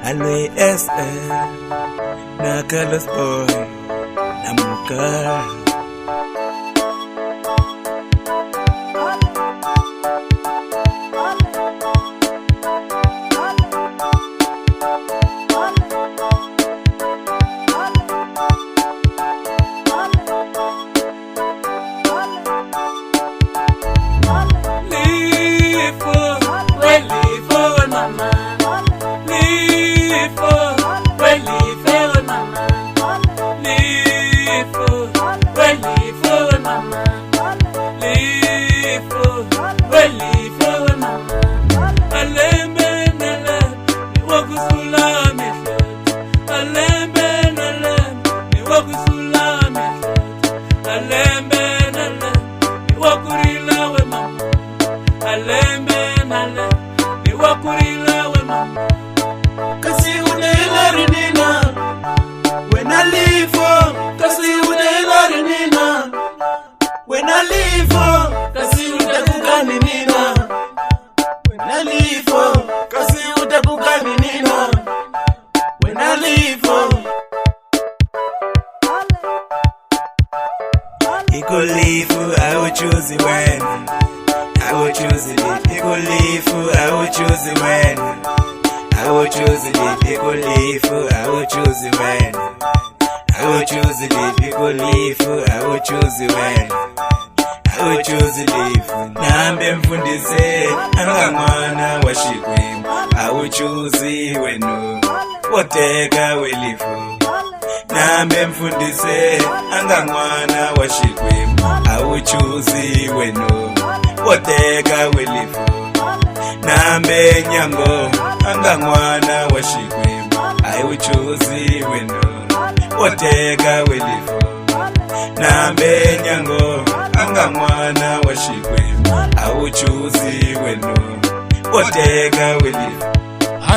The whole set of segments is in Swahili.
Alwe SM na Carlos Boy na Muka. Iko lifu, I will choose it when I will choose it. Iko lifu, I will choose it when I will choose it. Iko lifu, I will choose it when I will choose it. Iko lifu, I will choose it when I will choose it. Nambe mfundise anga mwana wa shikwemu. I will choose it when woteka welifu. Nambe mfundise anga mwana wa shikwemu. I will choose it when woteka welifu. Nambe nyango anga mwana wa shikwemu. I will choose it when woteka welifu. Nambe nyango anga mwana wa shikwemu. I will choose it when woteka welifu.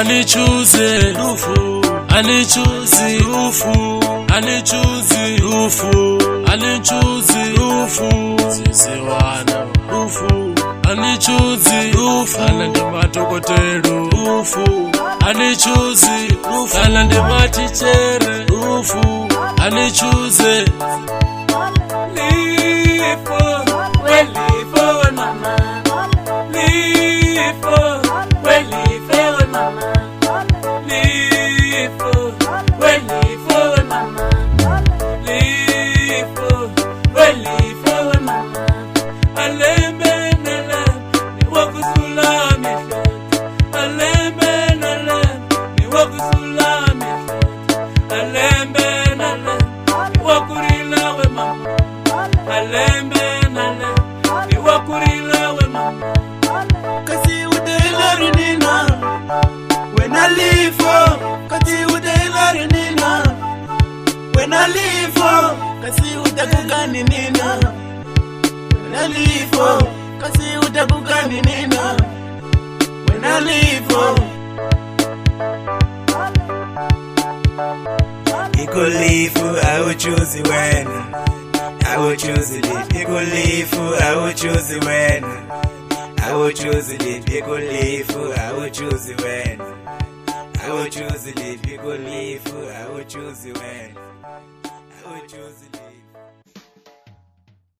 I choose ufu, I choose ufu, I choose ufu, I choose ufu, sisi wana ufu, I choose ufu, alande matokotero ufu, I choose ufu, alande matichere ufu, I choose when I leave kasi utakukani nina. When I leave kasi utakukani nina. When I leave Iko lifu, I will choose it when I will choose it. Iko lifu, I will choose it when I will choose it. Iko lifu, I will choose it when I will choose it. Iko lifu, I will choose it when I will choose it.